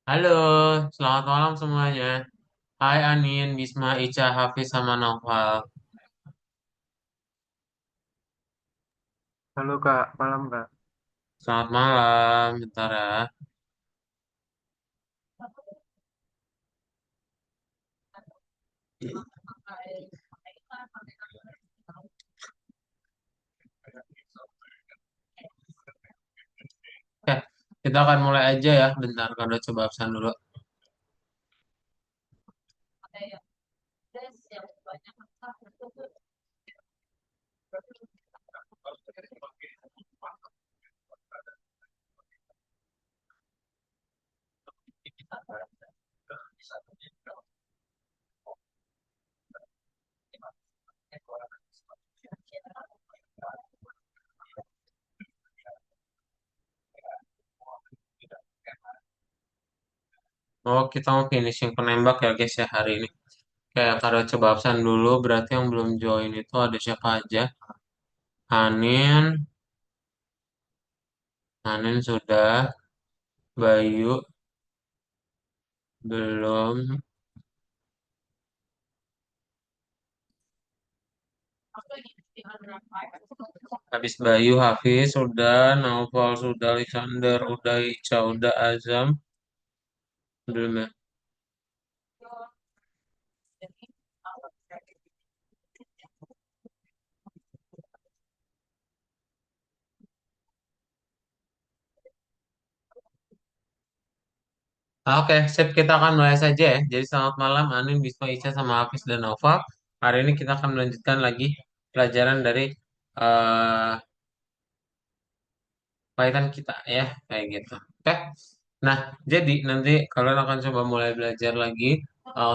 Halo, selamat malam semuanya. Hai Anin, Bisma, Ica, Hafiz, sama Naufal. Halo Kak, malam Kak. Selamat malam, bentar ya. Oke, kita akan mulai aja ya. Bentar, kalau coba absen dulu. Oh, kita mau finishing penembak ya guys ya hari ini. Kayak kalau coba absen dulu, berarti yang belum join itu ada siapa aja? Anin, Anin sudah, Bayu belum, habis Bayu, Hafiz sudah, Naufal sudah, Alexander udah, Ica udah, Azam belum ya? Oke, sip, kita akan mulai saja ya. Jadi selamat malam Anin, Bisma, Ica, sama Hafiz dan Nova. Hari ini kita akan melanjutkan lagi pelajaran dari eh Python kita ya, kayak gitu. Oke. Nah, jadi nanti kalian akan coba mulai belajar lagi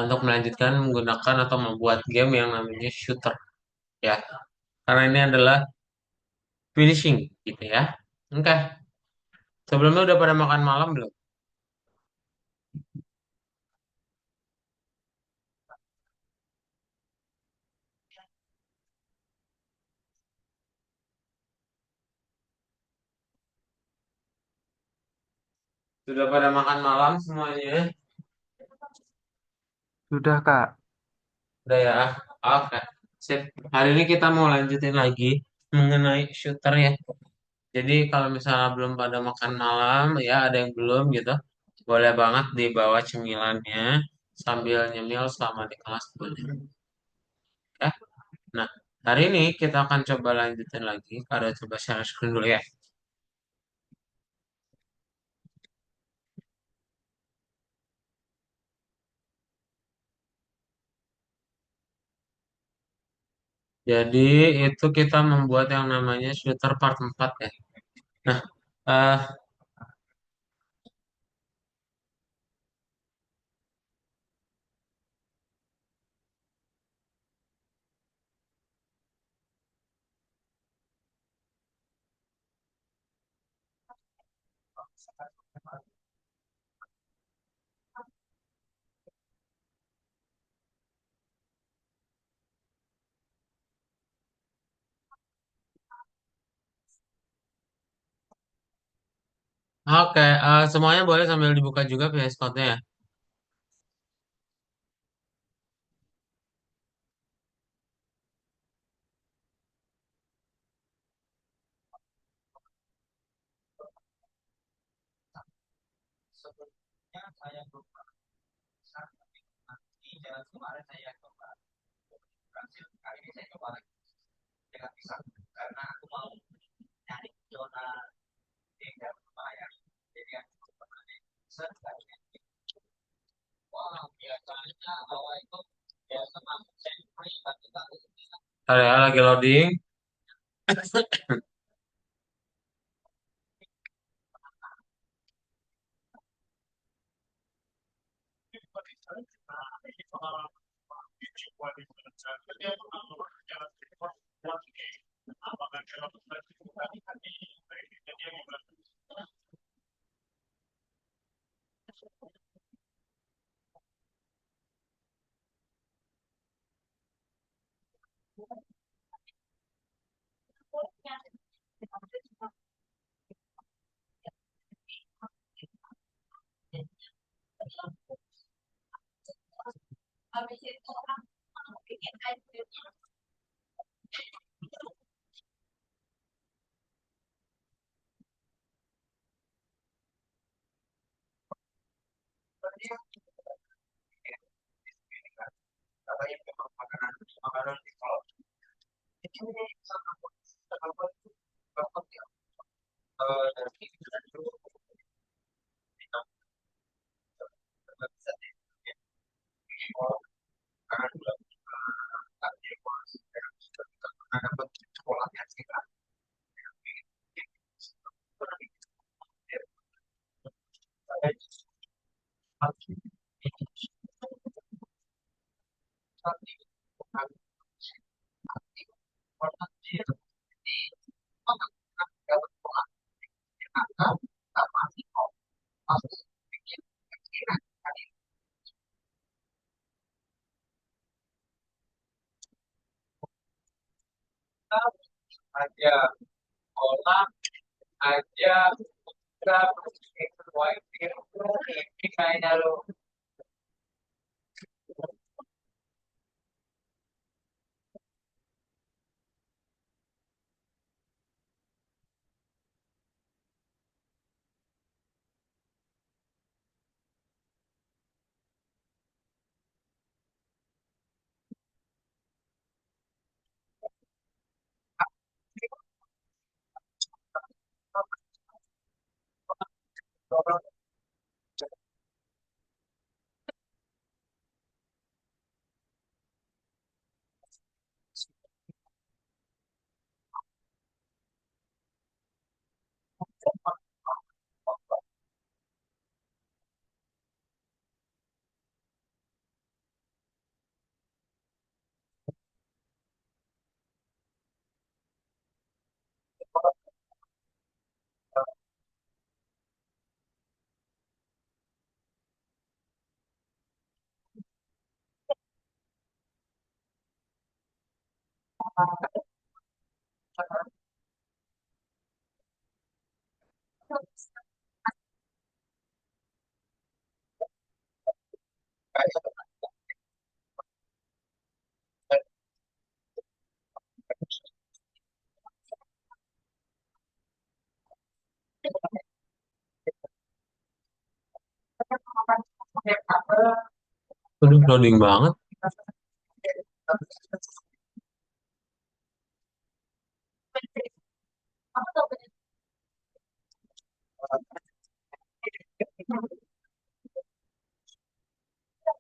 untuk melanjutkan menggunakan atau membuat game yang namanya shooter ya. Karena ini adalah finishing gitu ya. Oke. Sebelumnya udah pada makan malam belum? Sudah pada makan malam semuanya? Sudah Kak. Udah ya. Oke. Sip. Hari ini kita mau lanjutin lagi mengenai shooter ya. Jadi kalau misalnya belum pada makan malam, ya ada yang belum gitu, boleh banget dibawa cemilannya sambil nyemil selama di kelas dulu. Ya. Nah, hari ini kita akan coba lanjutin lagi. Kada coba share screen dulu ya. Jadi itu kita membuat yang namanya shooter part 4 ya. Nah, eh oke, semuanya boleh sambil dibuka juga VS Code-nya ya. Ntar ya, lagi loading. Udah loading banget.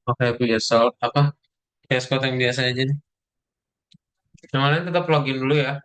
Oke, punya soal apa? VS Code yang biasa aja nih. Yang lain tetap login dulu ya.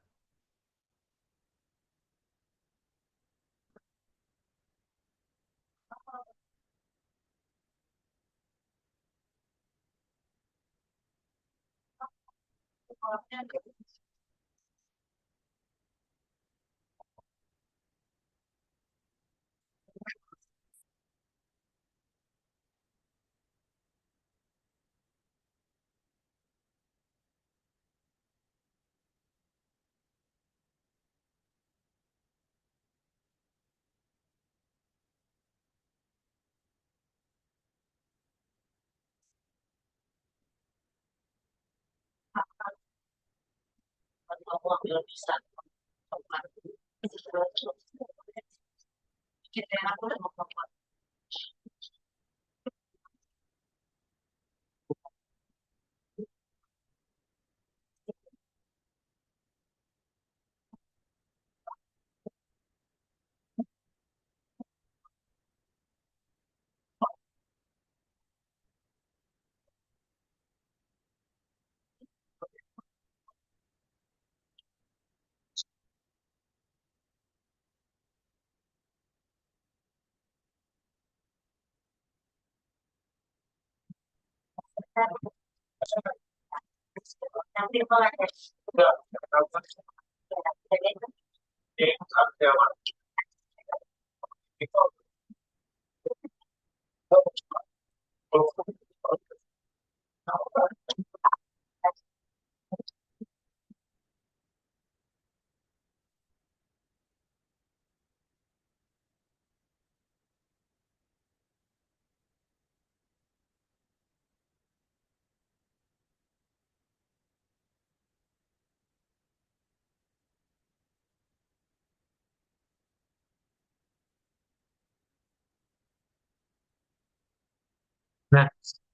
Nah,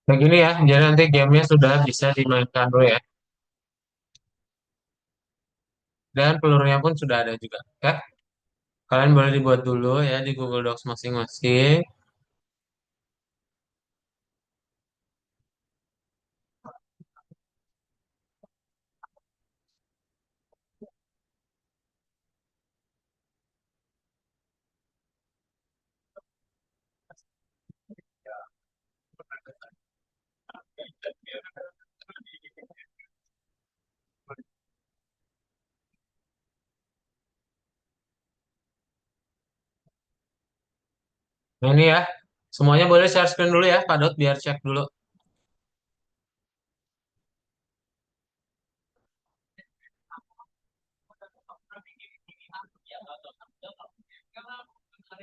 begini ya. Jadi nanti gamenya sudah bisa dimainkan dulu ya. Dan pelurunya pun sudah ada juga. Oke? Kalian boleh dibuat dulu ya di Google Docs masing-masing. Nah, ini ya. Semuanya boleh share screen dulu ya, Pak Dot, biar cek dulu.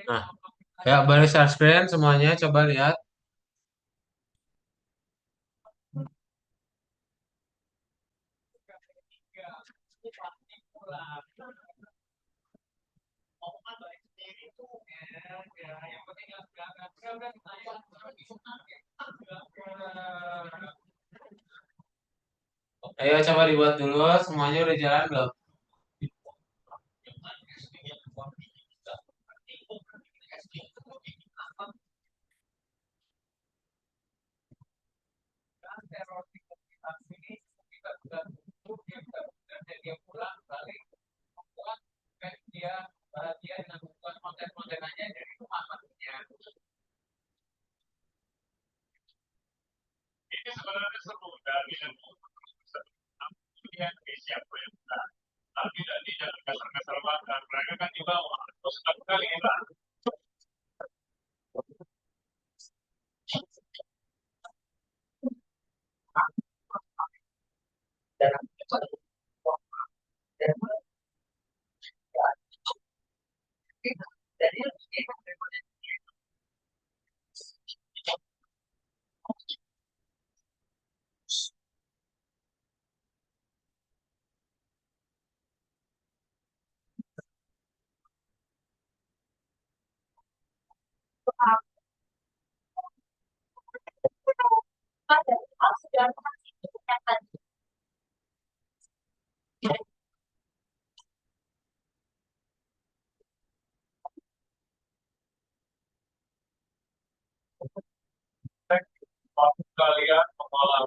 Nah, ya boleh share screen semuanya. Coba lihat. Ayo coba dibuat dulu. Semuanya udah jalan belum?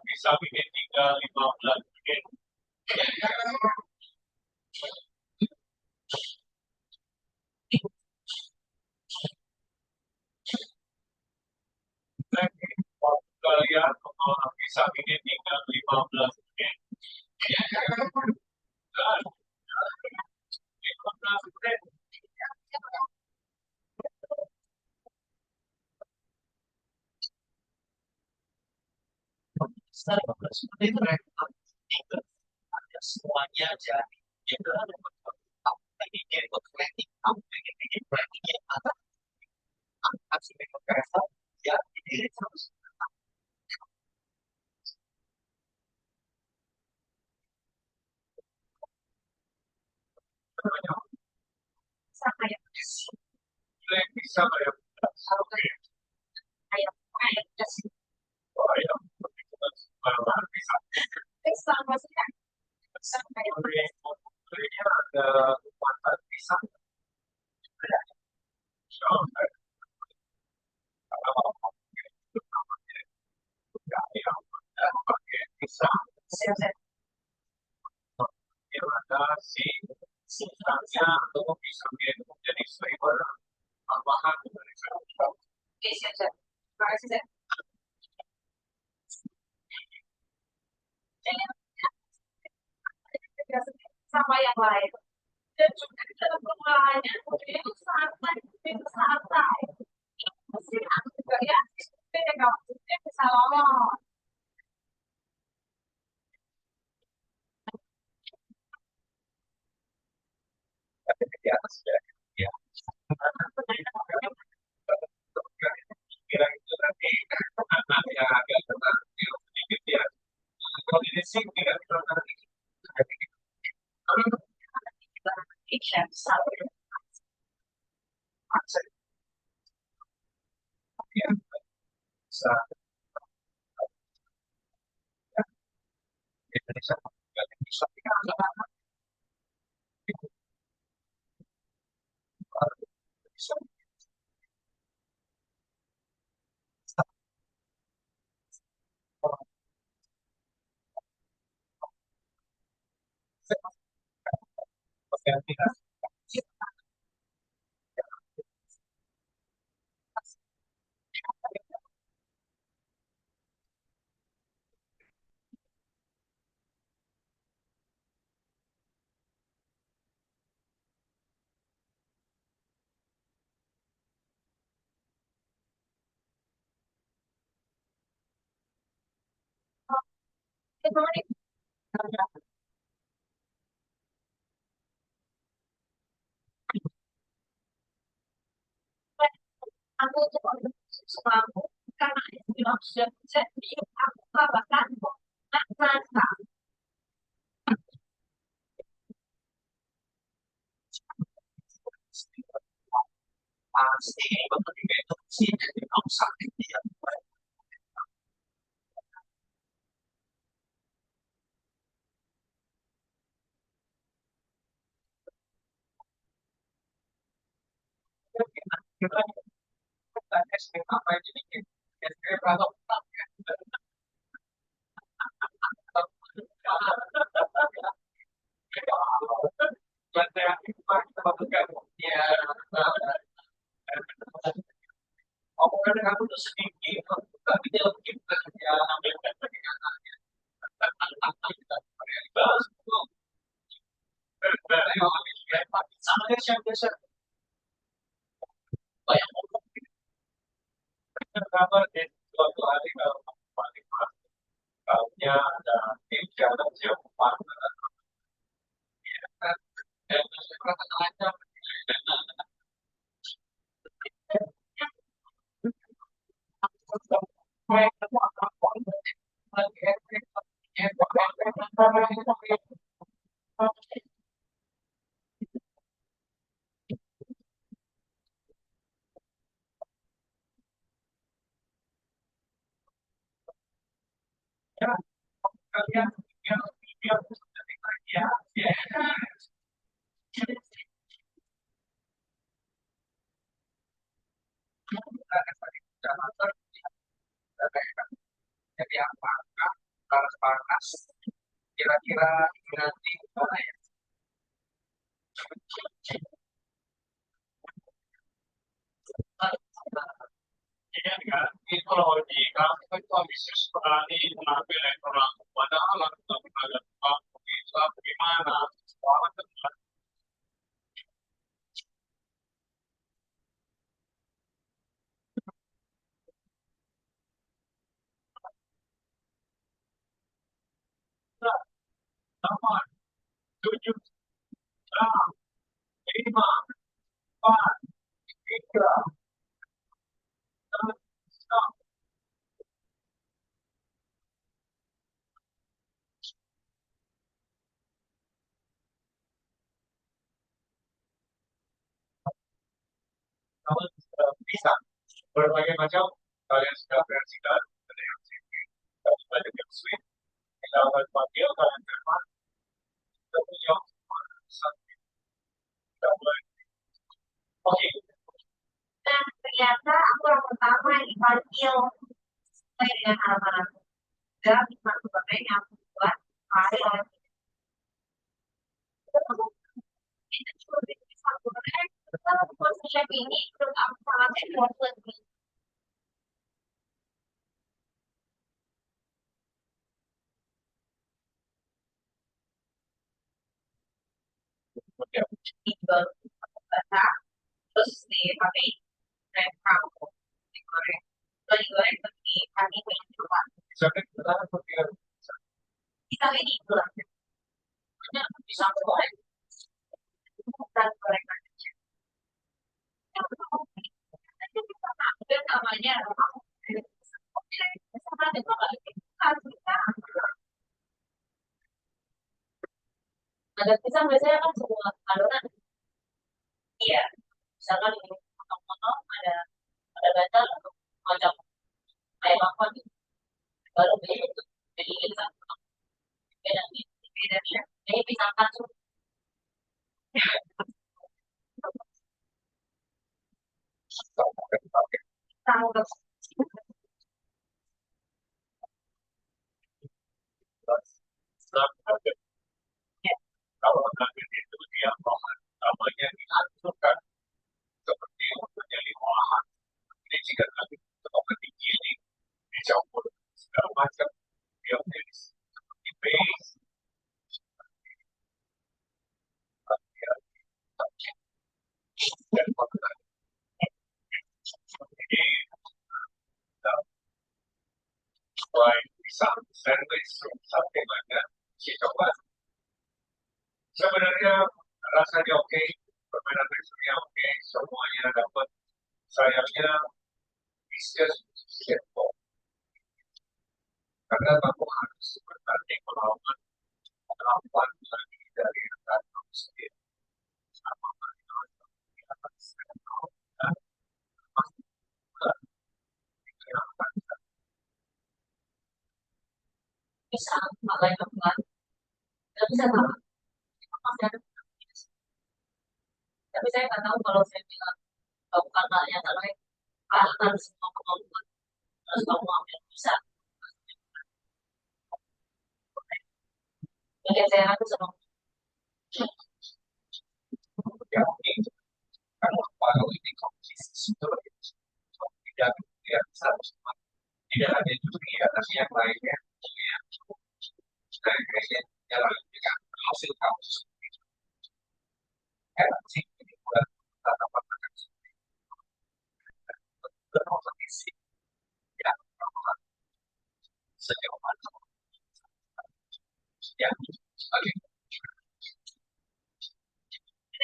bisa bikin 3, 15 menit. Kalian bisa bikin 3, 15 menit. Dan 15 menit. Setelah 15 menit mereka ada semuanya jadi. Jadi ini dia ikut planning, ini planningnya ada aksi mereka ya ini terus sama ya bisa ya ayam ayam kasih ayam bisa bisa maksudnya sampai ada kekuatan bisa bisa yang ada si substansinya atau bisa menjadi flavor tambahan dari oke siap siap terima kasih siap sama yang lain dan juga dalam pengolahannya itu santai itu santai mesin aku juga ya beda kalau bisa lolos di atas ya ya kira itu nanti yang agak tenang sedikit ya kalau ini sih tidak terlalu kita ya bisa Indonesia bisa bisa bisa aku tuh selalu karena itu sudah jadi aku bahkan nah pasti ketika itu sih jadi kamu sakit dia kita kita SPK apa jadi SPK kalau ya aku kadang aku tuh sedikit tapi dia mungkin kerja ambil bahas itu sama siapa siapa banyak kabar di suatu hari kalau paling tahunya ada tim jalan siapa partner dan aja ya kalian yang ya ya Nah, ternyata aku yang pertama yang dipanggil sesuai dengan halaman dalam lima survei yang aku buat kemarin oleh itu cuma bisa sebenarnya konsep ini menurut aku sangat important. Dijual basah terus dipakai rem kamu digoreng kalau digoreng seperti kaki minyak coba bisa kayak gitu lah hanya bisa goreng dan goreng aja dan namanya sama itu kalau kita ada pisang biasanya kan semua adonan iya misalkan ini potong-potong ada batal macam kayak apa gitu baru beli itu jadi kita beda beda ya jadi pisang kacu tahu dong bisa malah yang buat nggak bisa sama masih ada tapi saya nggak tahu kalau saya bilang bukan halnya tapi harus semua kemampuan terus kamu ambil bisa bagian saya aku senang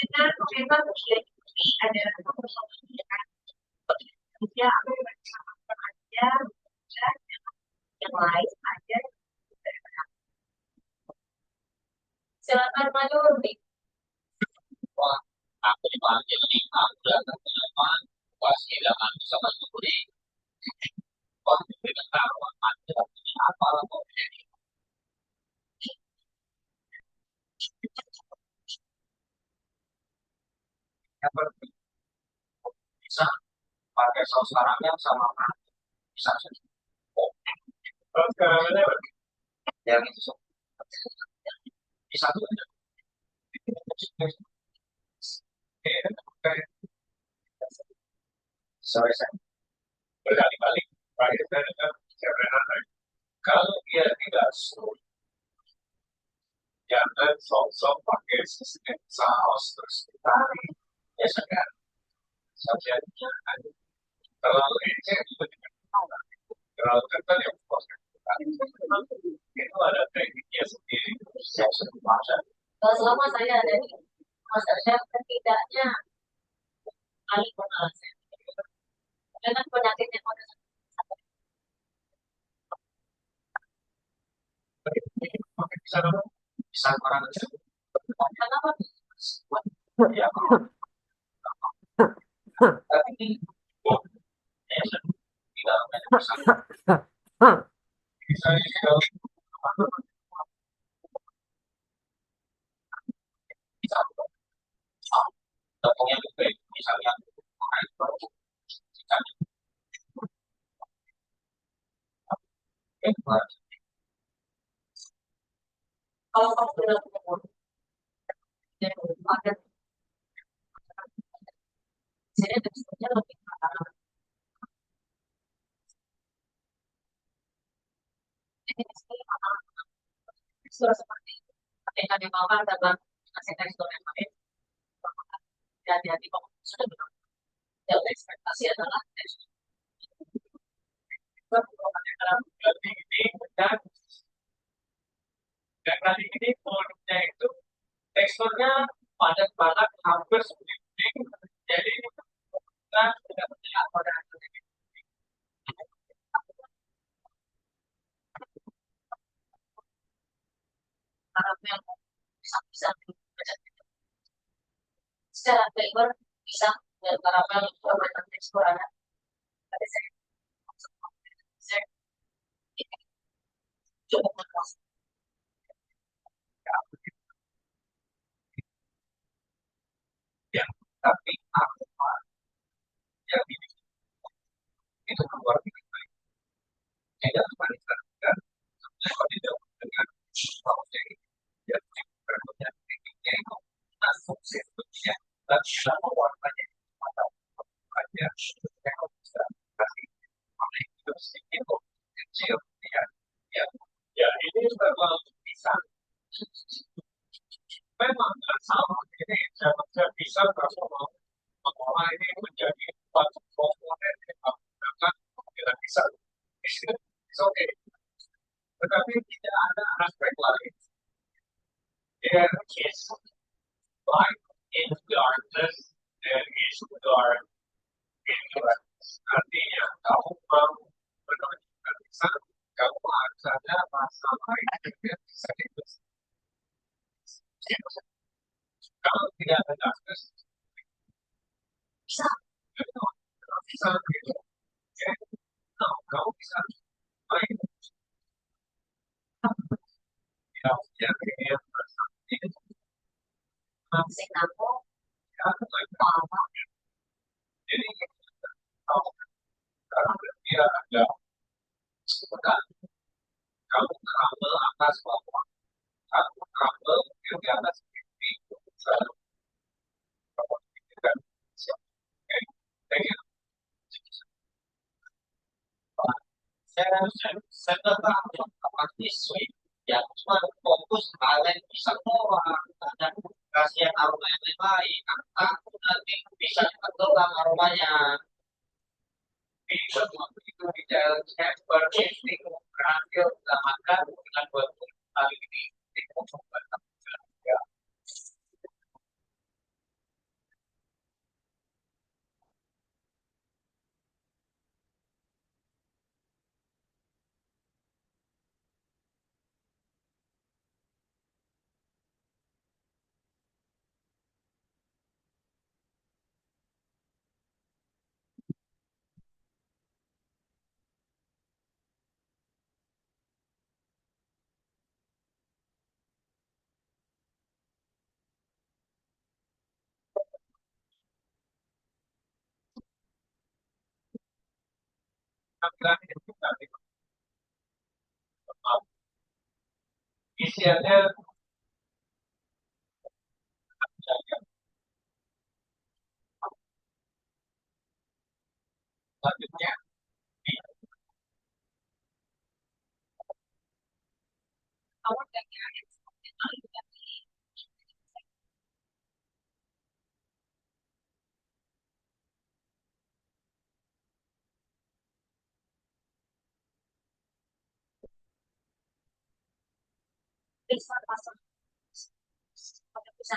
dengan komentar ini ada kemudian ya aku bersama aja dan yang lain aja silakan maju lebih yang itu di satu sorry saya berkali-kali terakhir saya dengar kalau dia tidak suruh jangan sok-sok pakai sistem saus terus ditarik ya segar saja terlalu encer juga tidak terlalu kental ya bos itu ada tekniknya sendiri yang sering dimasak. Selama saya ada di master chef setidaknya kali pengalaman saya dengan penyakitnya pada bisa bisa orang aja kenapa ya tapi tidak bisa bisa contohnya misalnya kalau kamu sudah punya jadi teksturnya lebih jadi tekstur seperti ketika dimakan dalam kasih tekstur yang lain hati-hati kok sudah benar yang ekspektasi adalah tekstur berarti ini dan kali ini kulitnya itu teksturnya padat banget hampir seperti jadi kita tidak melihat pada karamel bisa bisa secara flavor bisa dan karamel perbedaan tekstur ada tapi saya cukup puas ya tapi aku yang ini itu luar biasa tidak dibandingkan dengan kalau tidak dengan proses yang berikutnya tekniknya itu langsung sebetulnya dan sama warnanya atau hanya yang bisa kasih oleh itu sedikit kecil ya ya ya ini memang bisa memang sama ini saya bisa kalau mengolah ini menjadi satu komponen yang menggunakan tidak bisa it's okay tetapi tidak ada aspek lain there is light in the darkness there is dark in the light artinya kamu mau menunjukkan bisa kamu harus ada masalah yang bisa itu kalau tidak ada darkness bisa bisa gitu no, kamu bisa main ya ya ya masih kamu ya jadi kalau dia ada sebentar kamu trouble atas bawah kamu trouble di atas pipi selalu saya tetap pasti sweet ya cuma fokus kalian bisa semua dan kasihan aroma yang lain aku nanti bisa tenggelam aromanya bisa itu di dalam saya berarti berakhir makan dengan buat kali ini ya tampilan itu tadi Isiannya selanjutnya Awak gak kira yang seperti itu tapi bisa pasang pada bisa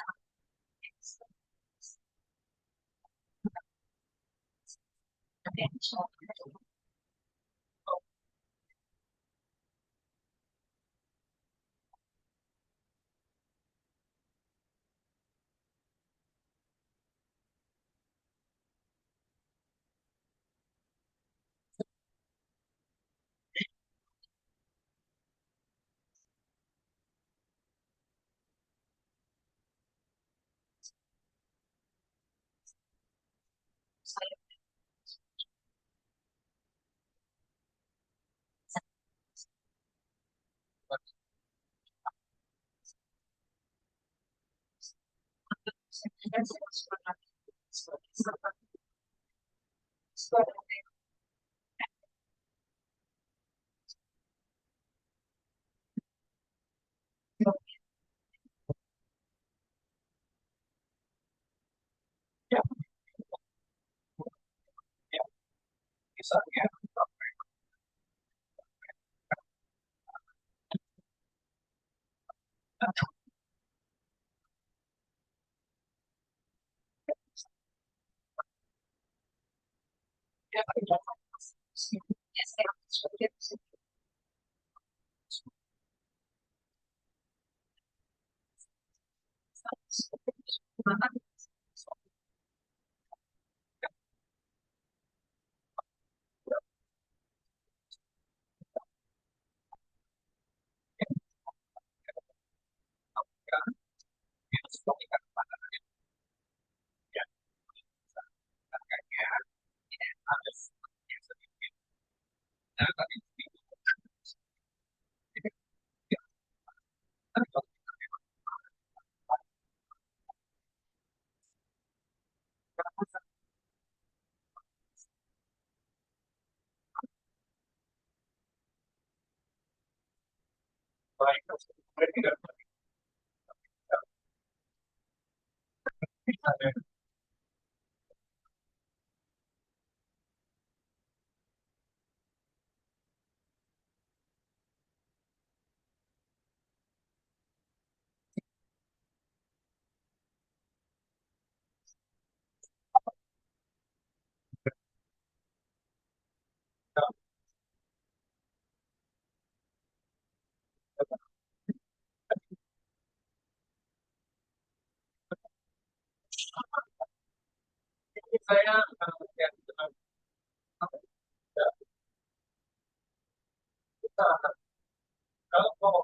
saya misalnya saya kalau mau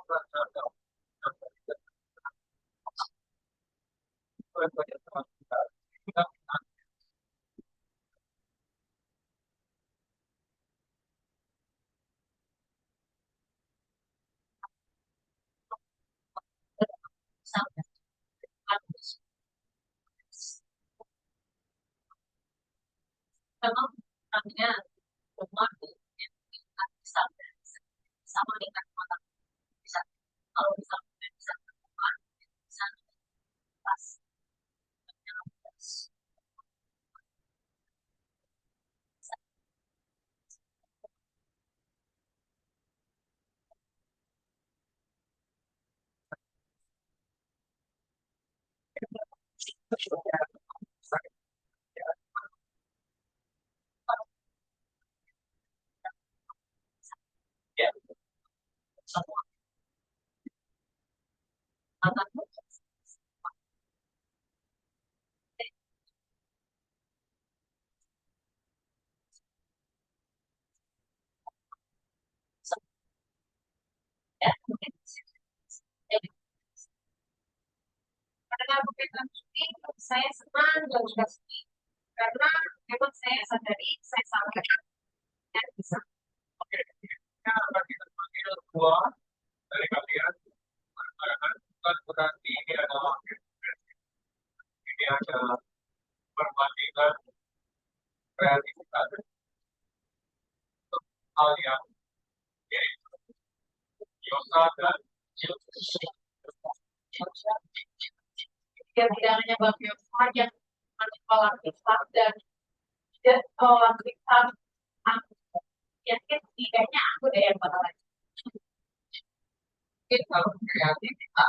memang orangnya rumah bisa sama dengan orang bisa kalau misalnya bisa keluar bisa pas semua anak ya mungkin jadi karena berkaitan ini saya senang dan juga sedih karena memang saya sadari saya sangat dan bisa kita panggil dua dari kalian dia tidak hanya bagi saja kepala kita dan kita aku yakin setidaknya aku deh yang bakal mungkin kalau kreatif kita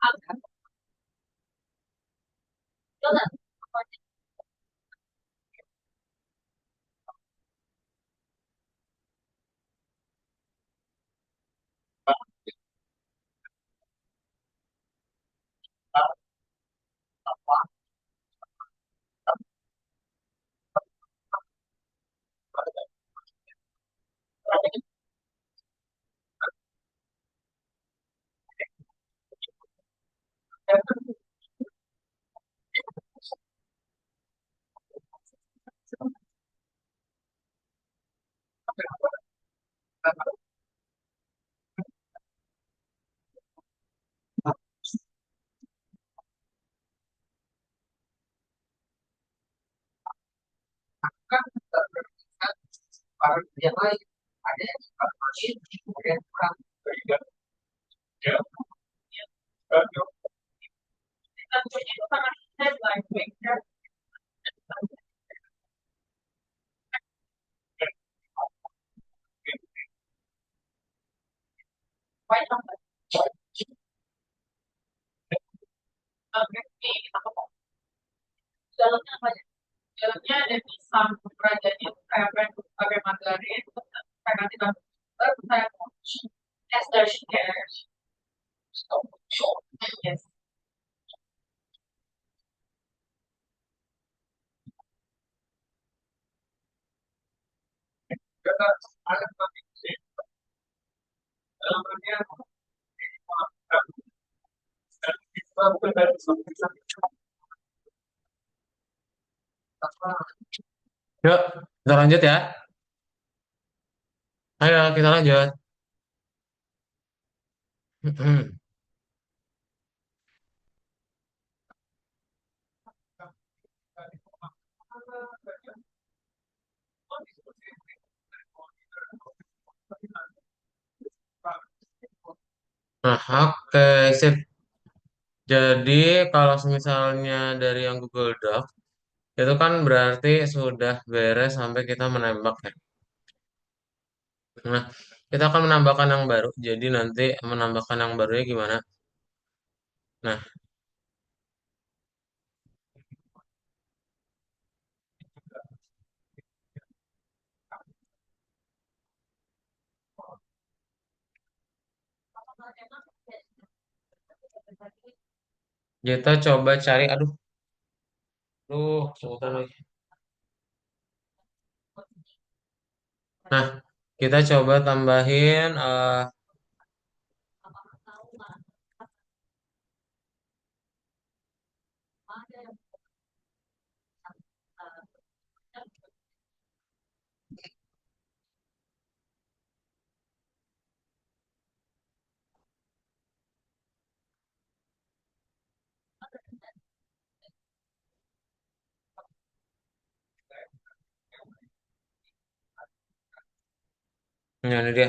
akan jelas yang lain ada yang lain kemudian kurang tentunya itu karena kita juga baik ini dalamnya apa ya? Dalamnya ada pisang rajanya kayak pakai margarin saya kasih baru saya Esther shares yes Yuk, kita lanjut ya. Ayo, kita lanjut. Nah, oke, sip. Jadi, kalau misalnya dari yang Google Doc, itu kan berarti sudah beres sampai kita menembak ya. Nah, kita akan menambahkan yang baru. Jadi nanti menambahkan yang barunya gimana? Nah, kita coba cari, sebentar lagi. Nah, kita coba tambahin, ini dia.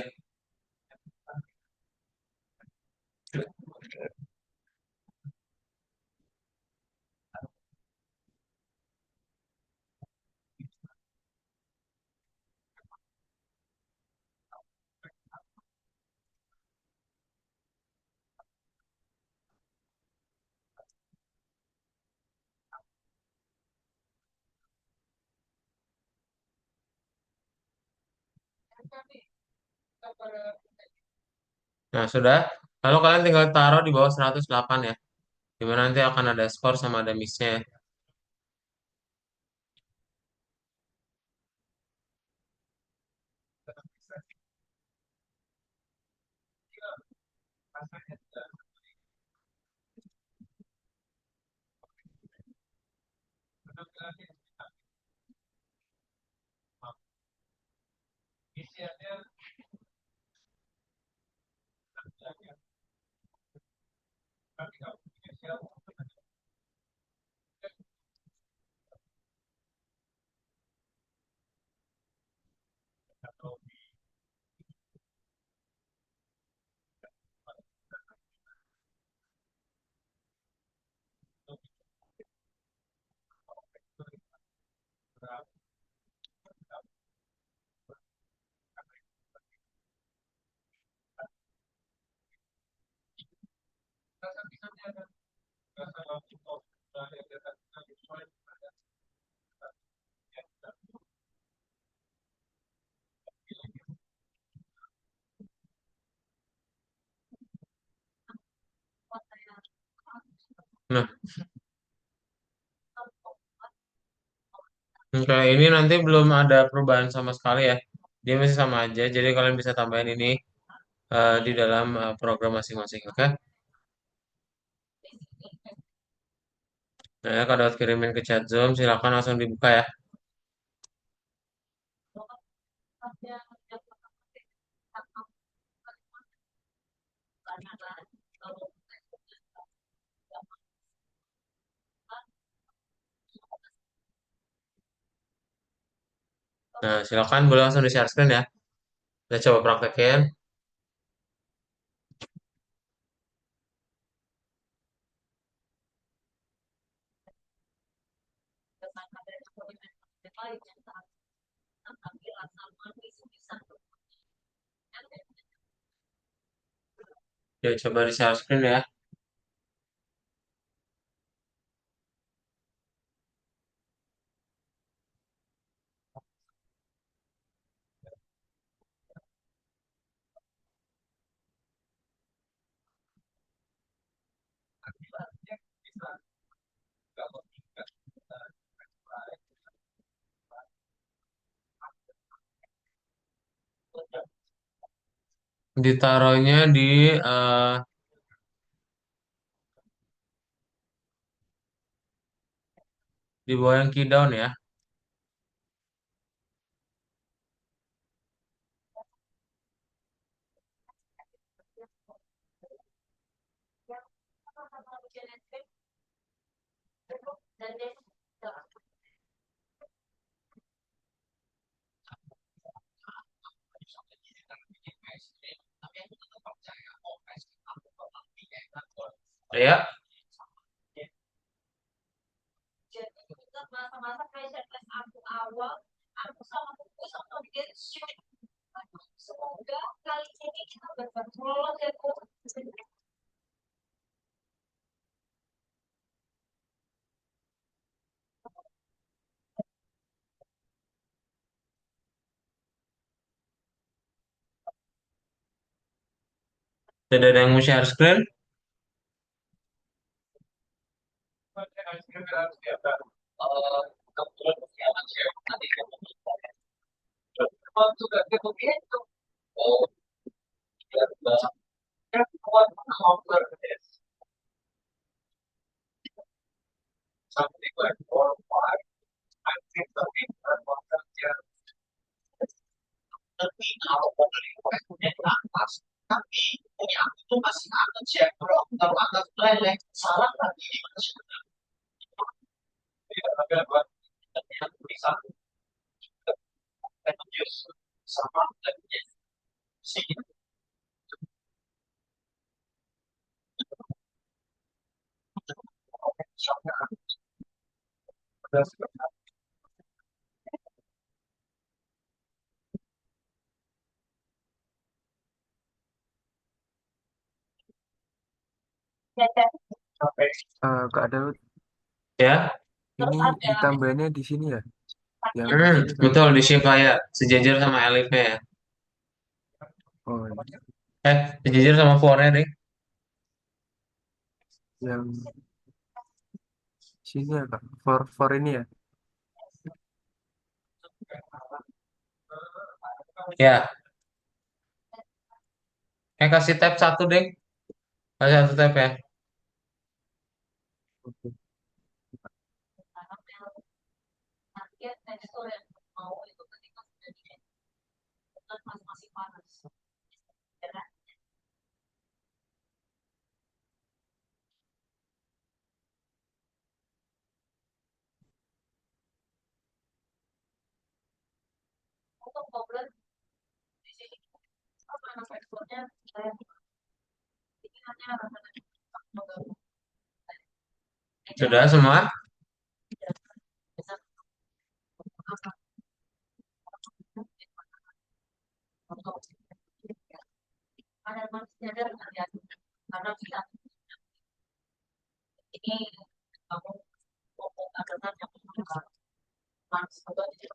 Nah, sudah. Lalu kalian tinggal taruh di bawah 108 ya. Dimana nanti akan ada skor sama ada missnya ya. Nah, kayak ini nanti belum ada perubahan sama sekali ya. Dia masih sama aja. Jadi kalian bisa tambahin ini di dalam program masing-masing. Oke? Nah, ya, kalau udah kirimin ke chat Zoom, silakan langsung dibuka ya. Nah, silakan boleh langsung di share screen ya. Kita coba praktekin. Ya, coba di share screen ya. Ditaruhnya di bawah yang key down ya. Ya, Jadi juga masa-masa pressure test aku awal, aku sama buku sama bikin shoot. Semoga kali ini kita berpeluang ya kok. tidak ada yang mau share screen. Kak Daud, Ya, ini ditambahinnya di sini ya? Yang di hmm, sini sama betul yang di Shiva ya. Sejajar sama Elifnya ya. oh iya. Sejajar sama Fore deh. Yang sini ya Kak, for ini ya? Ya, kasih tab satu deh. Kasih satu tab ya. Oke. ekspornya saya ini hanya Sudah semua? ada manusia dan karena kita ini kamu ngomong agar yang manusia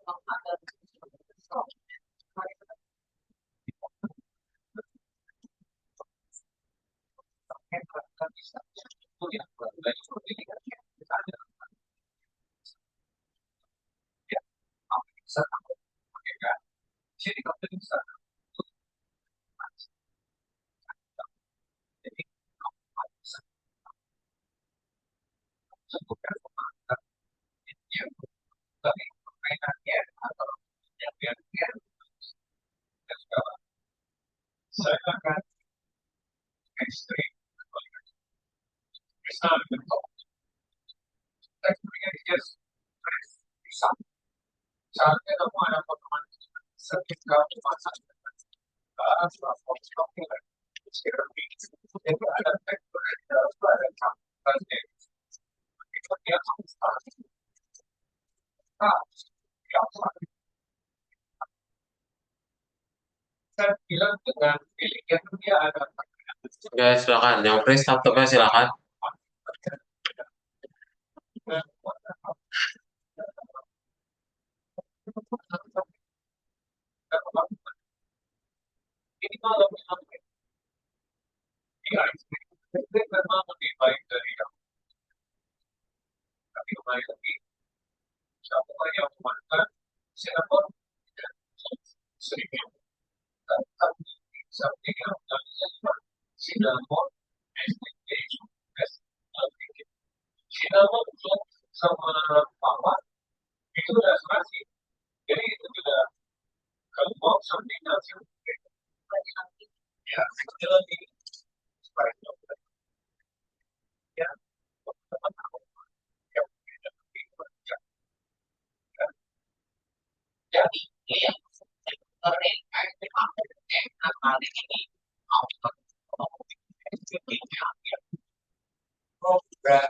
itu agar Oke, silakan. Yang free laptopnya silakan.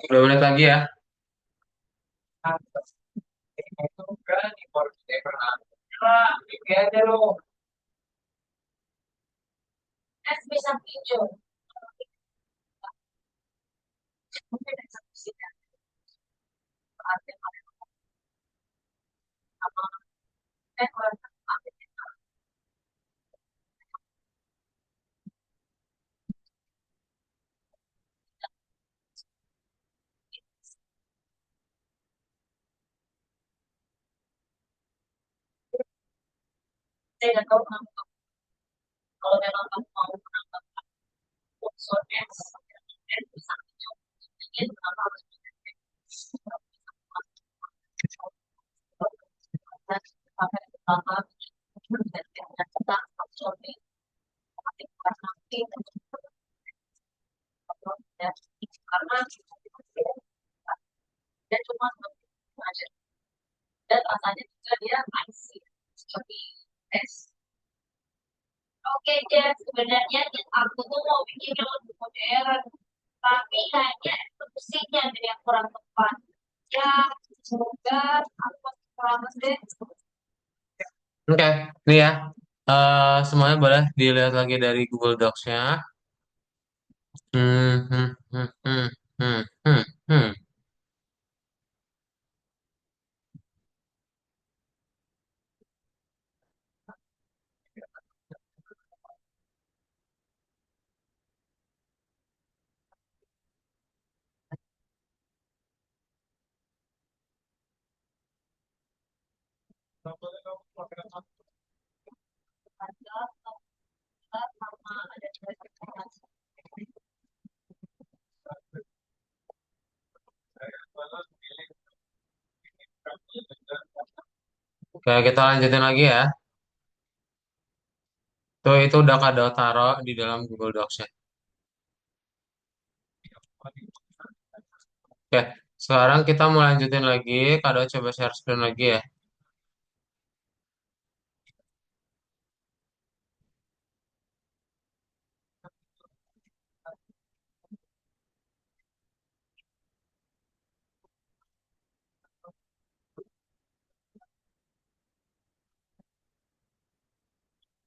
Dua menit lagi ya. es bisa hijau mungkin ada satu sisi sama saya nggak tahu kalau memang kamu mau menambah unsur es bisa hijau ini kenapa harus pakai pertama dan kita absorbing nanti karena dia cuma aja dan rasanya juga dia icy seperti es. Oke, Jen, sebenarnya aku tuh mau bikin yang lebih modern, tapi kayaknya eksekusinya jadi yang kurang tepat. Ya, semoga aku masih selamat deh. Oke, nih ya. Semuanya boleh dilihat lagi dari Google Docs-nya. Hmm, hmm, hmm, hmm, hmm, hmm, hmm. Sama ada Oke, kita lanjutin lagi ya. Tuh, itu udah Kado taruh di dalam Google Docs-nya. Oke, sekarang kita mau lanjutin lagi. Kado coba share screen lagi ya.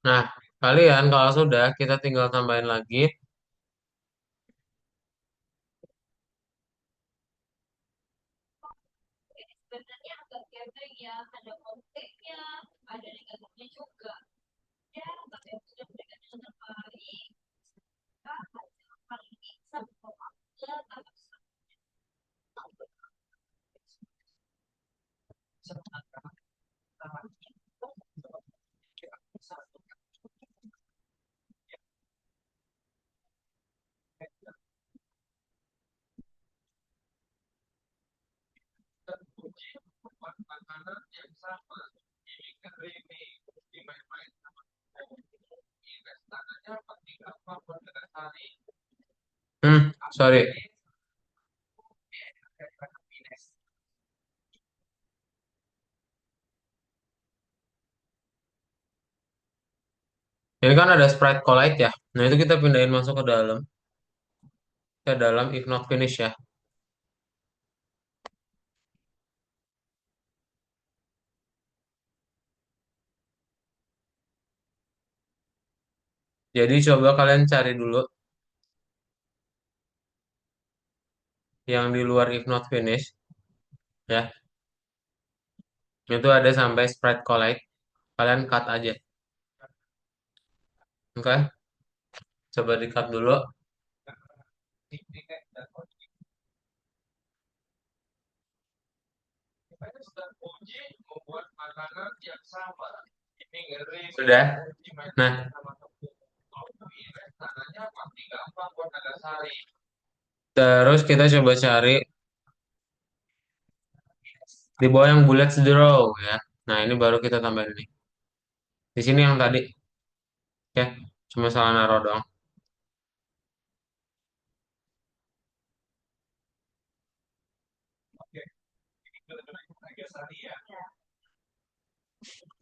Nah, kalian kalau sudah, kita tinggal tambahin lagi. Sebenarnya agak gembel ya, ada konfliknya, ada negatifnya juga. Ya, tapi yang sudah memberikan yang terbaik, Kak, hasil paling bisa membawa Sorry. Ini kan ada Sprite Collide ya. Nah, itu kita pindahin masuk ke dalam if not finish ya. Jadi coba kalian cari dulu yang di luar if not finish ya. Itu ada sampai Sprite Collide. Kalian cut aja. Oke, coba di cut dulu. Sudah. Nah, terus kita coba cari di bawah yang bullets draw ya. Nah, ini baru kita tambahin ini. Di sini yang tadi ya, cuma salah naruh doang.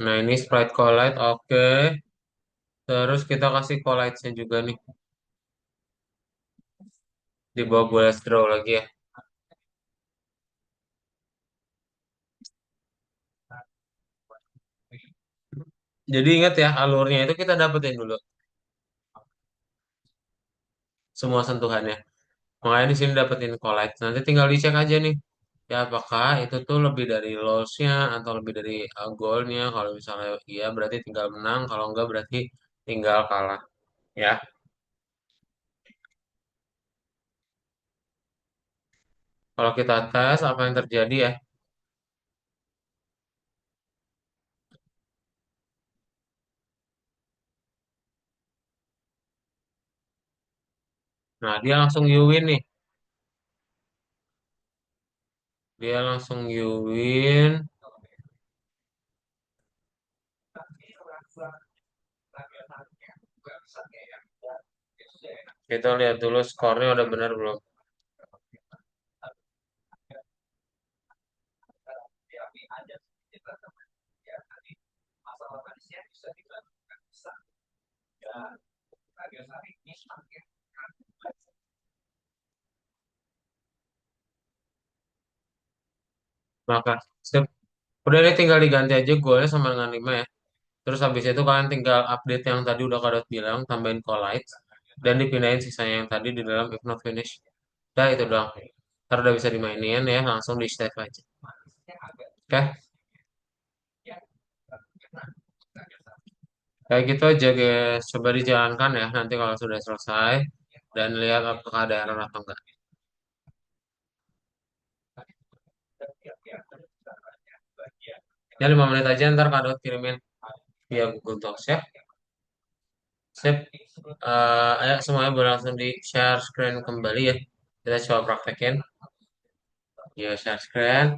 Nah, ini Sprite Collide, oke. Terus kita kasih collide-nya juga nih. Di bawah bullets draw lagi ya. Jadi ingat ya, alurnya itu kita dapetin dulu. Semua sentuhannya. Makanya di sini dapetin collide. Nanti tinggal dicek aja nih. Ya, apakah itu tuh lebih dari loss-nya atau lebih dari goal-nya. Kalau misalnya iya berarti tinggal menang. Kalau enggak berarti tinggal kalah. Ya, kalau kita tes apa yang terjadi ya. Nah, dia langsung you win nih. Dia langsung you win. Kita lihat dulu skornya udah benar belum. Maka, sip. Udah deh tinggal diganti aja golnya sama dengan 5 ya. Terus habis itu kalian tinggal update yang tadi udah Kadot bilang, tambahin collide, dan dipindahin sisanya yang tadi di dalam if not finish. Udah itu doang. Ntar udah bisa dimainin ya, langsung di save aja. Oke, kayak gitu aja guys. Coba dijalankan ya nanti kalau sudah selesai. Dan lihat apakah ada error atau enggak. Ya 5 menit aja ntar Kadot kirimin via Google Docs ya. Sip. Ayo semuanya boleh langsung di share screen kembali ya. Kita coba praktekin. Ya, share screen.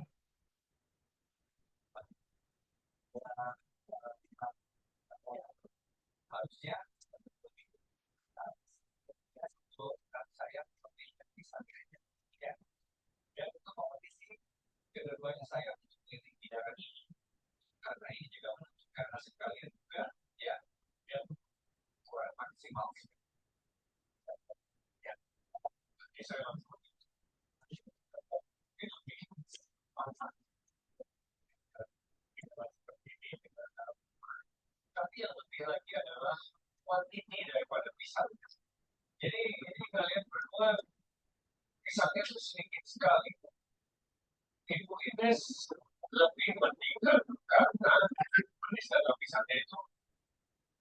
ini daripada pisang. Jadi ini kalian berdua pisangnya itu sedikit sekali. Ibu ini lebih meninggal karena manis dalam pisangnya itu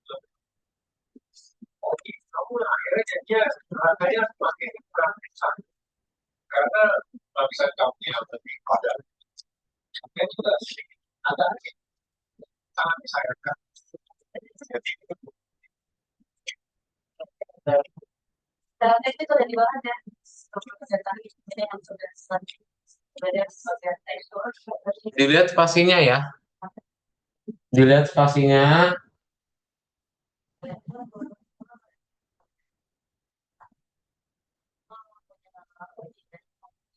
lebih. Oh, kamu akhirnya jadinya rasanya semakin kurang pisang karena lapisan kamu yang lebih padat. Itu juga sedikit agak sangat disayangkan. Jadi dalam teks itu ada di bawahnya tadi ini yang sudah sebagai tekstur. Dilihat spasinya ya. Dilihat spasinya.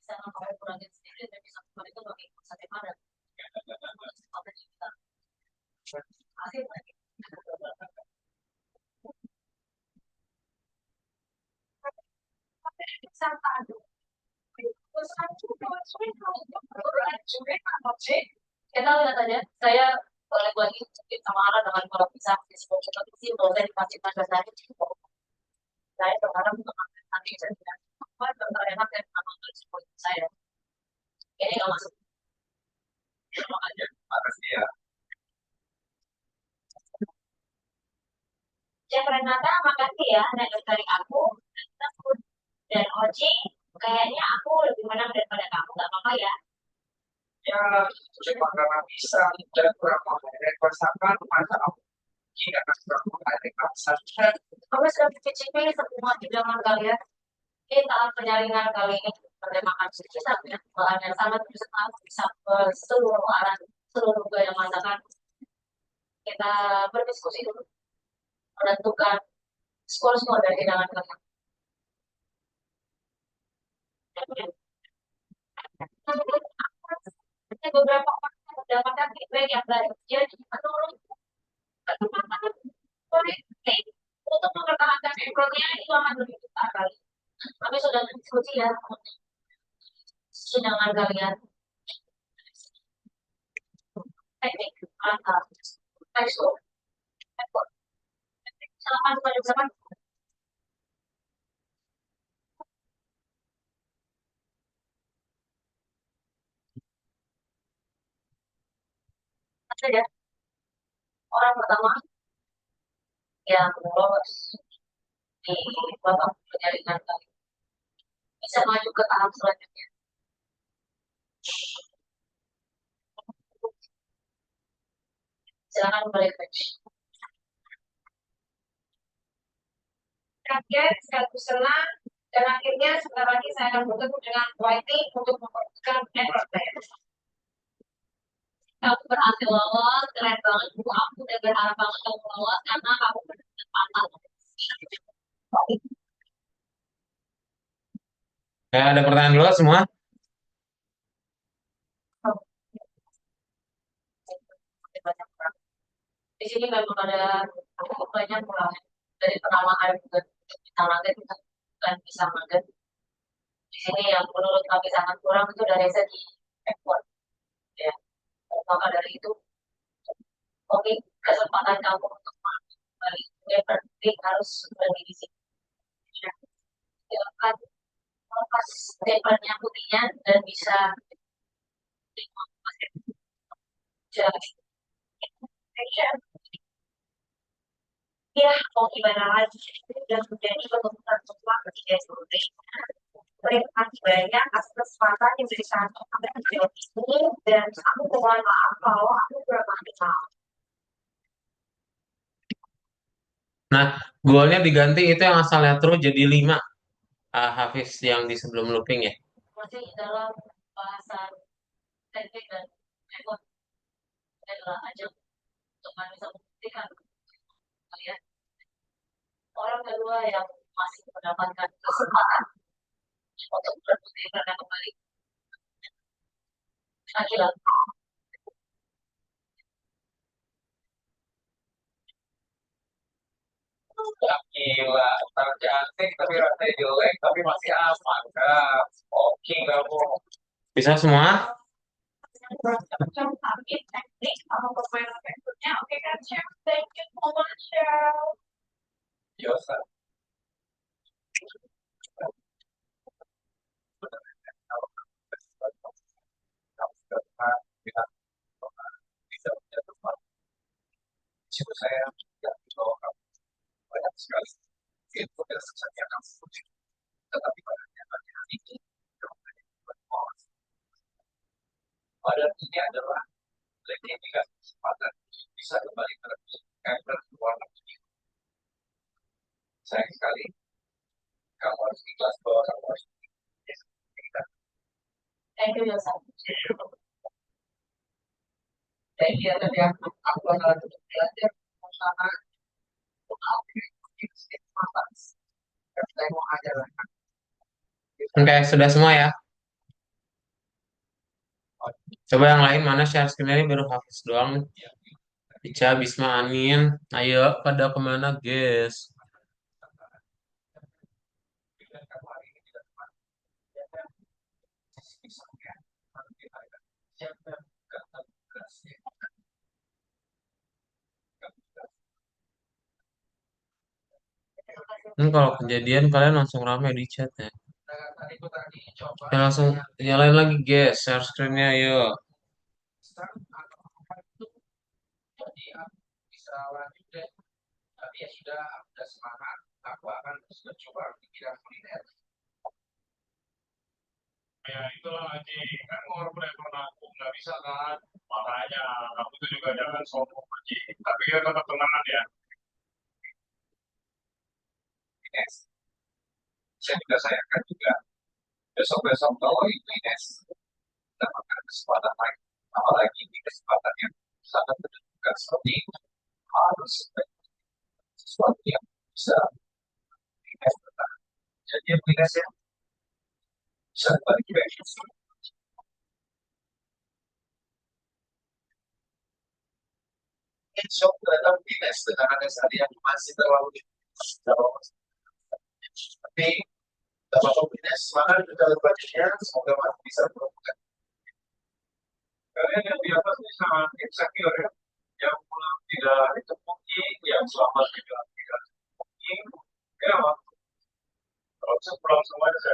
Bisa ngapain kurangin sendiri dan bisa itu pakai sate padang. Asik lagi. Kita lihat aja, saya boleh lagi sedikit sama Ara dengan kalau bisa disebut seperti sih, kalau saya dipastikan dasarnya cukup. Saya berharap untuk nanti saya tidak apa enak dan nama disebut saya. Ini nggak masuk. Makanya makasih ya. Cek Renata, makasih ya, anak dari aku. Dan Oji, kayaknya aku lebih menang daripada kamu, nggak apa-apa ya. Ya, cuma karena bisa dan kurang mengenai pasangan, maka aku tidak akan mengenai pasangan. Kamu sudah mencicipi semua hidangan kalian. Kita penyaringan kali ini bertemakan kita punya bahan yang sangat versatile, bisa seluruh arah, seluruh gaya masakan. Kita berdiskusi dulu, menentukan skor-skor dari hidangan kalian. Beberapa orang mendapatkan feedback yang baik. Jadi menurut untuk mempertahankan ekornya itu akan lebih besar kali. Tapi sudah diskusi ya dengan kalian. Teknik, antar, tekstur, ekor. Silakan kepada siapa? Saja. Orang pertama yang lolos di babak penjaringan kali bisa maju ke tahap selanjutnya. Silakan kembali ke bench. Rakyat sekaligus senang dan akhirnya sebentar lagi saya akan bertemu dengan Whitey untuk memperhatikan network saya. Kamu berhasil lolos, keren banget. Aku udah berharap banget kamu lolos karena kamu benar-benar pantas. Ada pertanyaan dulu semua? Di sini memang ada cukup banyak orang dari penalahan juga bisa makan dan bisa makan. Di sini yang menurut kami sangat kurang itu dari segi ekspor. Ya, maka dari itu, oke, kesempatan kamu untuk kembali ke berarti harus berada di sini. Silakan lepas stempelnya putihnya dan bisa ya mau gimana lagi sudah menjadi keputusan semua ketika seperti terima kasih banyak atas kesempatan yang diberikan kepada video ini dan aku mohon maaf kalau aku bermaksud. Nah, golnya diganti itu yang asalnya true jadi 5. Hafiz yang di sebelum looping ya. Masih dalam bahasan teknik dan ekor adalah ajang untuk bisa membuktikan kalian orang kedua yang masih mendapatkan kesempatan untuk berbukti karena kembali Akila. Gila, cantik tapi rasanya jelek tapi masih aman kan. Oke kamu. Bisa semua? Teknik sama permainan berikutnya. Oke kan, Chef? Thank you so much, Chef. Thank you, Yosa. Thank you. Tadi aku bakal belajar sama mau ajar. Oke, sudah semua ya. Coba yang lain mana share screen ini baru Hafiz doang. Ica, Bisma, Anin. Ayo, pada kemana, guys? Ini kalau kejadian kalian langsung rame di chat ya. Ya langsung nyalain lagi, guys. Share screen-nya, ayo. Ya itulah Haji, kan orang pernah aku nggak bisa kan, makanya kamu tuh juga jangan sombong Haji, tapi ya tetap tenang ya. Kalian yang di atas ini sangat insecure ya, yang pulang tidak ditemuki, yang selamat juga tidak ditemuki, kenapa? Kalau bisa pulang semua aja.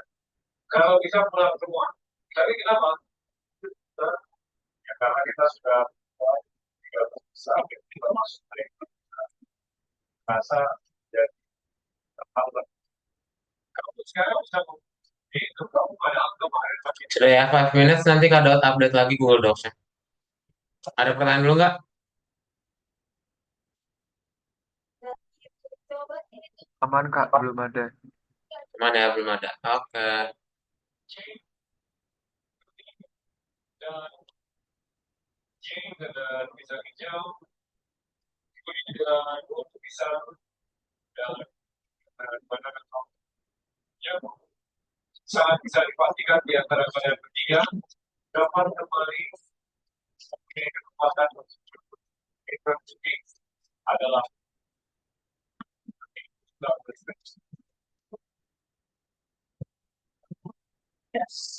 Kalau bisa pulang semua, tapi kenapa? Nah, ya karena kita sudah tidak besar, kita masuk dari masa jadi terlambat. Kamu sekarang bisa itu kamu pada kemarin pakai Sudah ya, 5 minutes nanti Kak update lagi Google Docs-nya. Ada pertanyaan dulu nggak? Aman Kak, belum ada. Mana ya, belum ada. Oke. dan dan bisa hijau, itu juga untuk bisa dan benar ya sangat bisa dipastikan di antara kalian bertiga dapat kembali mempunyai kekuatan intrinsic adalah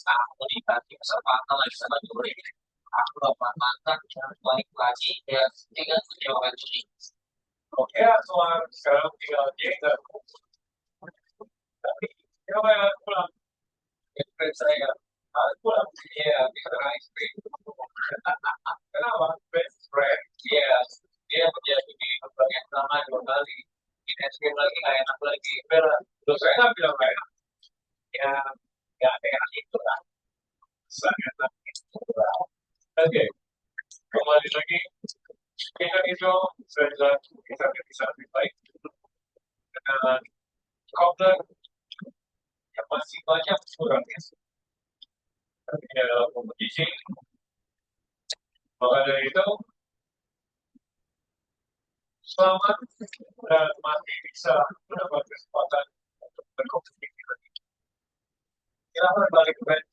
aku dikasih kesempatan lagi sama juri aku dapat mantan balik lagi ya tinggal jawaban juri oke soal sekarang tinggal dia dan tapi siapa yang pulang friend saya aku pulang ya kita naik kenapa best friend ya dia menjadi bagian pertama 2 kali ini escape lagi nggak enak lagi terus saya nggak bilang nggak enak ya nggak enak itu lah sangat oke kembali lagi kita itu sudah kita bisa lebih baik dengan counter yang masih banyak kurangnya tapi dalam kompetisi maka dari itu selamat dan masih bisa mendapat kesempatan untuk berkompetisi lagi. Silahkan balik ke bench.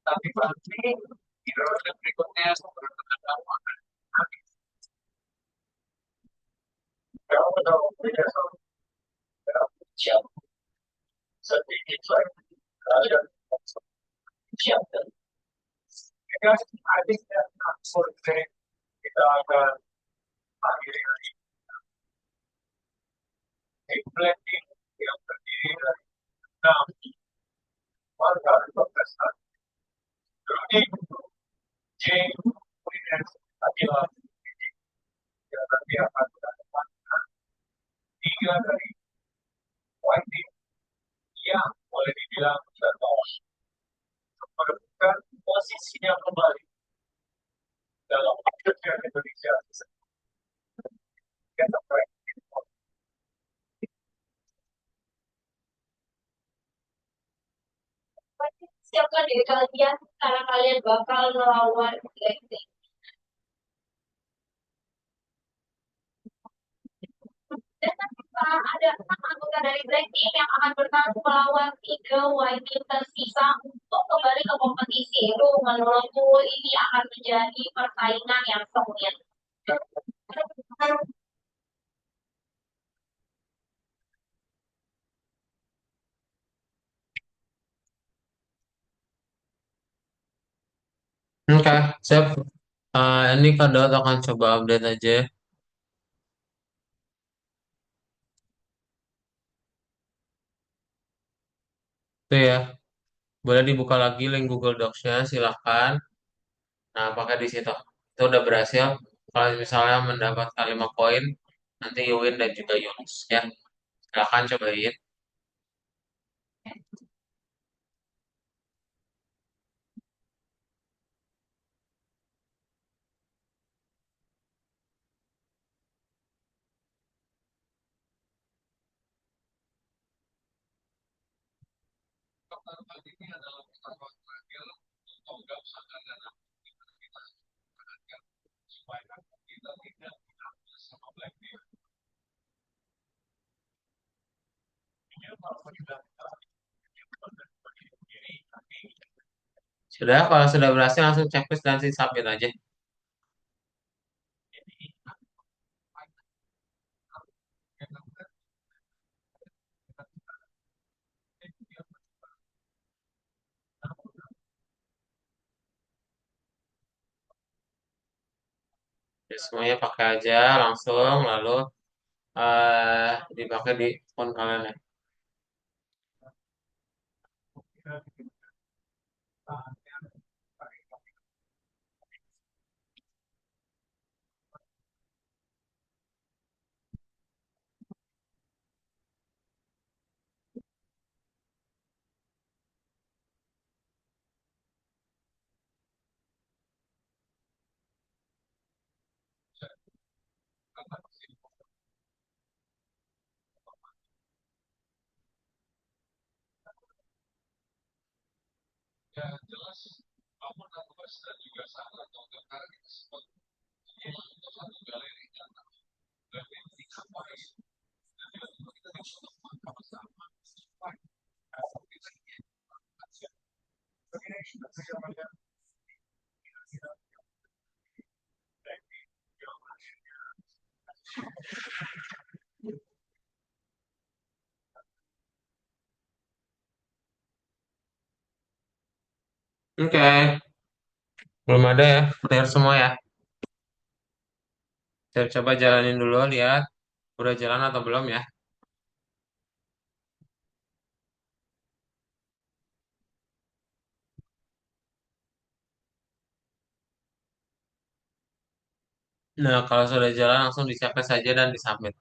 Tapi pasti di periode berikutnya sebenarnya kalau tahu beda sama siap sedikit lagi ada siap dan I think that sort of thing kita akan akhiri dari implementing yang terdiri dari 6 warga kontestan Rudy, J, Williams, Akila, yang nanti akan kita 3 dari Whitey yang boleh dibilang terbawa menemukan posisinya kembali dalam kerja Indonesia. Kita Siapkan diri kalian karena kalian bakal melawan Blackpink. Dan ada 6 anggota dari Blackpink yang akan bertarung melawan 3 YT tersisa untuk kembali ke kompetisi. Itu menurutku ini akan menjadi persaingan yang sengit. Oke, siap. Ini Kak akan coba update aja. Itu ya. Boleh dibuka lagi link Google Docs-nya, silahkan. Nah, pakai di situ. Itu udah berhasil. Kalau misalnya mendapatkan 5 poin, nanti Yuwin dan juga Yunus ya. Silahkan cobain. ini adalah pertemuan terakhir program sadar supaya kita tidak sama Blackpink. Ini kalau kita Sudah, kalau sudah berhasil langsung checklist dan submit aja. Jadi semuanya pakai aja langsung, lalu dipakai di phone kalian ya. ya jelas namun aku dan juga sangat atau tertarik seperti satu galeri dan ini sampai kita sama-sama Oke, belum ada ya, clear semua ya. Saya coba jalanin dulu, lihat udah jalan atau belum ya. Nah, kalau sudah jalan langsung di checklist saja dan di submit.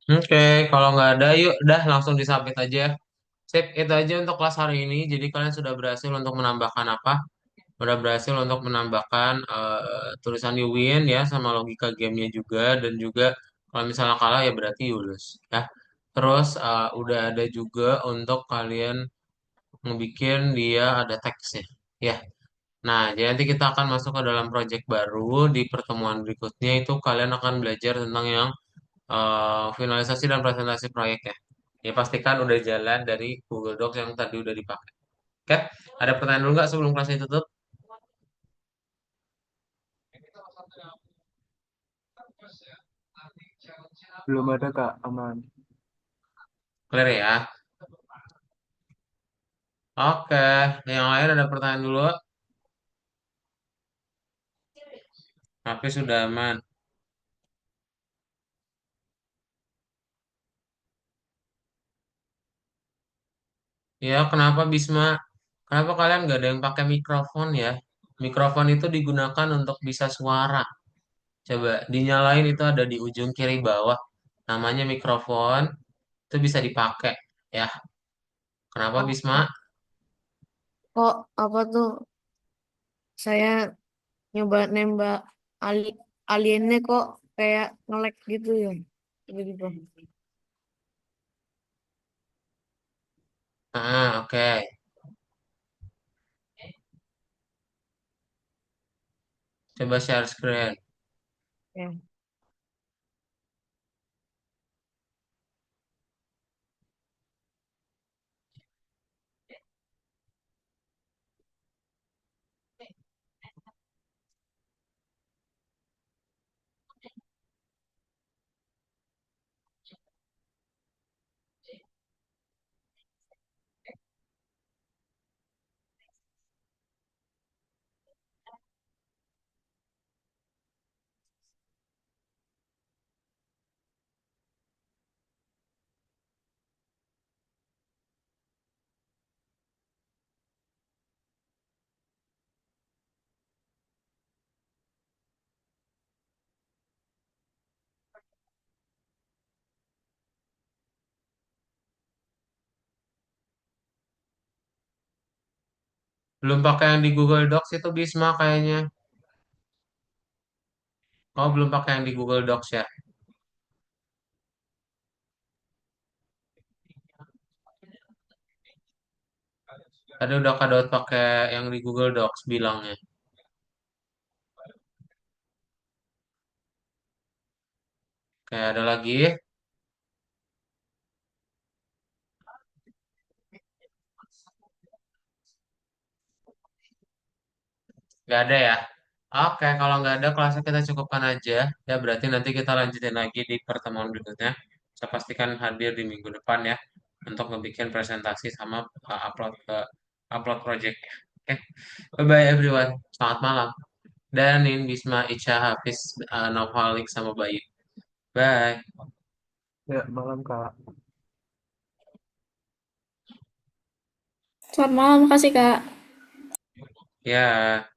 Oke, kalau nggak ada, yuk dah langsung disubmit aja. Sip, itu aja untuk kelas hari ini. Jadi kalian sudah berhasil untuk menambahkan apa? Udah berhasil untuk menambahkan tulisan you win ya, sama logika gamenya juga. Dan juga kalau misalnya kalah ya berarti you lose ya. Terus udah ada juga untuk kalian ngebikin dia ada teksnya. Ya, nah, jadi nanti kita akan masuk ke dalam project baru di pertemuan berikutnya itu kalian akan belajar tentang yang finalisasi dan presentasi proyek ya. Ya pastikan udah jalan dari Google Docs yang tadi udah dipakai. Oke, ada pertanyaan dulu nggak sebelum kelasnya tutup? Belum ada Kak, aman. Clear ya? Oke, yang lain ada pertanyaan dulu? Tapi sudah aman. Ya, kenapa Bisma? Kenapa kalian nggak ada yang pakai mikrofon ya? Mikrofon itu digunakan untuk bisa suara. Coba dinyalain itu ada di ujung kiri bawah. Namanya mikrofon. Itu bisa dipakai. Ya, kenapa Bisma? Kok apa tuh saya nyoba nembak ali aliennya kok kayak nge-lag gitu ya tiba-tiba. Oke. Coba share screen. Ya. Belum pakai yang di Google Docs itu Bisma kayaknya. Oh, belum pakai yang di Google Docs ya. Tadi udah kadot pakai yang di Google Docs bilangnya. Kayak ada lagi. Nggak ada ya? Oke, kalau nggak ada kelasnya kita cukupkan aja. Ya berarti nanti kita lanjutin lagi di pertemuan berikutnya. Saya pastikan hadir di minggu depan ya. Untuk ngebikin presentasi sama upload projectnya. Oke, bye-bye everyone. Selamat malam. Danin, Bisma, Ica, Hafiz, Novalik, sama Bayu. Bye. Ya, malam Kak. Selamat malam, makasih Kak. Ya.